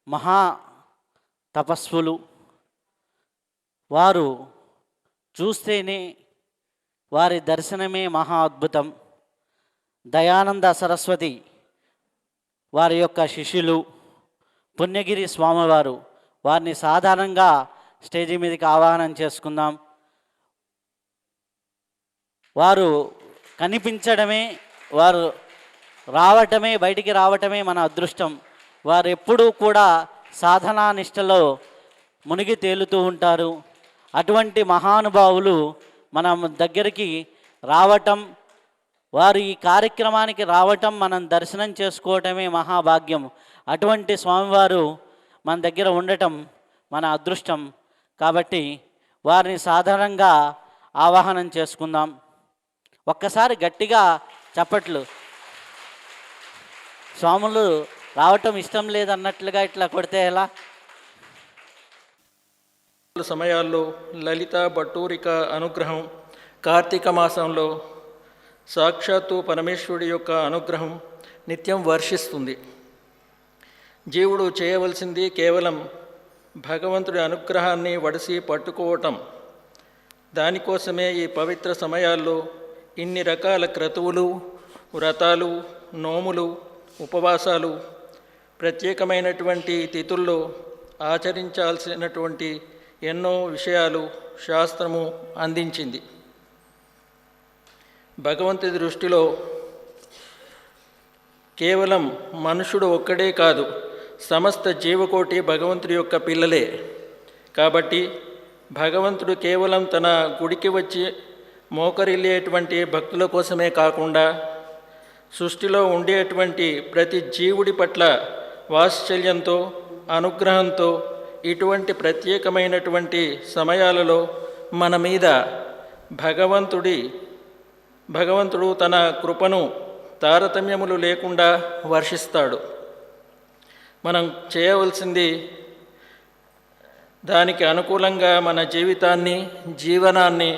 మహా తపస్సులు. వారు చూస్తేనే వారి దర్శనమే మహా అద్భుతం. దయానంద సరస్వతి వారి యొక్క శిష్యులు పుణ్యగిరి స్వామివారు. వారిని సాధారణంగా స్టేజి మీదకి ఆవాహనం చేసుకుందాం. వారు కనిపించడమే, వారు రావటమే, బయటికి రావటమే మన అదృష్టం. వారు ఎప్పుడూ కూడా సాధనా నిష్టలో మునిగి తేలుతూ ఉంటారు. అటువంటి మహానుభావులు మనం దగ్గరికి రావటం, వారు ఈ కార్యక్రమానికి రావటం, మనం దర్శనం చేసుకోవటమే మహాభాగ్యం. అటువంటి స్వామివారు మన దగ్గర ఉండటం మన అదృష్టం. కాబట్టి వారిని సాధారణంగా ఆవాహనం చేసుకుందాం. ఒక్కసారి గట్టిగా చప్పట్లు. స్వాములు రావటం ఇష్టం లేదన్నట్లుగా ఇట్లా కొడితే ఎలా? సమయాల్లో లలిత భట్టూరిక అనుగ్రహం, కార్తీక మాసంలో సాక్షాత్తు పరమేశ్వరుడి యొక్క అనుగ్రహం నిత్యం వర్షిస్తుంది. జీవుడు చేయవలసింది కేవలం భగవంతుడి అనుగ్రహాన్ని వడిసి పట్టుకోవటం. దానికోసమే ఈ పవిత్ర సమయాల్లో ఇన్ని రకాల క్రతువులు, వ్రతాలు, నోములు, ఉపవాసాలు, ప్రత్యేకమైనటువంటి తిథుల్లో ఆచరించాల్సినటువంటి ఎన్నో విషయాలు శాస్త్రము అందించింది. భగవంతుడి దృష్టిలో కేవలం మనుషుడు ఒక్కడే కాదు, సమస్త జీవకోటి భగవంతుడి యొక్క పిల్లలే. కాబట్టి భగవంతుడు కేవలం తన గుడికి వచ్చి మోకరిల్లేటువంటి భక్తుల కోసమే కాకుండా సృష్టిలో ఉండేటువంటి ప్రతి జీవుడి పట్ల వాత్సల్యంతో, అనుగ్రహంతో ఇటువంటి ప్రత్యేకమైనటువంటి సమయాలలో మన మీద భగవంతుడు తన కృపను తారతమ్యములు లేకుండా వర్షిస్తాడు. మనం చేయవలసింది దానికి అనుకూలంగా మన జీవనాన్ని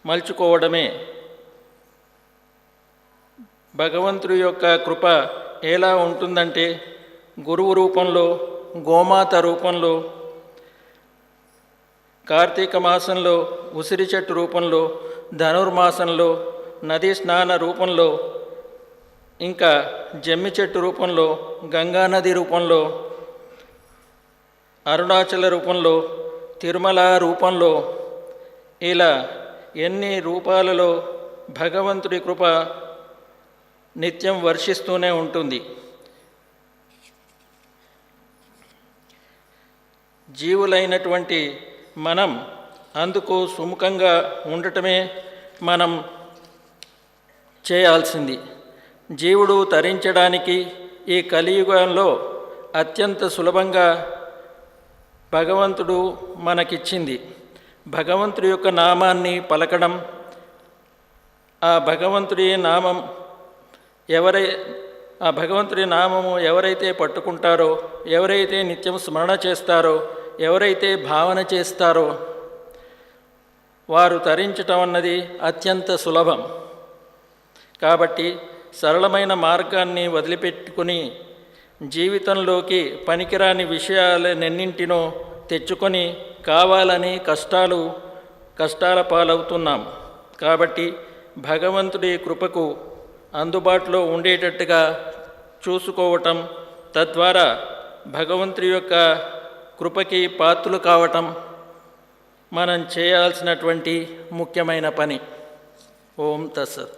మలుచుకోవడమే. భగవంతుడి యొక్క కృప ఎలా ఉంటుందంటే, గురువు రూపంలో, గోమాత రూపంలో, కార్తీక మాసంలో ఉసిరి చెట్టు రూపంలో, ధనుర్మాసంలో నదీ స్నాన రూపంలో, ఇంకా జమ్మి చెట్టు రూపంలో, గంగానది రూపంలో, అరుణాచల రూపంలో, తిరుమల రూపంలో, ఇలా ఎన్ని రూపాలలో భగవంతుడి కృప నిత్యం వర్షిస్తూనే ఉంటుంది. జీవులైనటువంటి మనం అందుకు సుముఖంగా ఉండటమే మనం చేయాల్సింది. జీవుడు తరించడానికి ఈ కలియుగంలో అత్యంత సులభంగా భగవంతుడు మనకిచ్చింది. భగవంతుడి యొక్క నామాన్ని పలకడం, ఆ భగవంతుడి నామము ఎవరైతే పట్టుకుంటారో, ఎవరైతే నిత్యం స్మరణ చేస్తారో, ఎవరైతే భావన చేస్తారో వారు తరించటం అన్నది అత్యంత సులభం. కాబట్టి సరళమైన మార్గాన్ని వదిలిపెట్టుకుని జీవితంలోకి పనికిరాని విషయాలన్నింటినో తెచ్చుకొని కావాలని కష్టాల పాలవుతున్నాం. కాబట్టి భగవంతుడి కృపకు అందుబాటులో ఉండేటట్టుగా చూసుకోవటం, తద్వారా భగవంతుడి యొక్క కృపకి పాత్రులు కావటం మనం చేయాల్సినటువంటి ముఖ్యమైన పని. ఓం తత్సత్.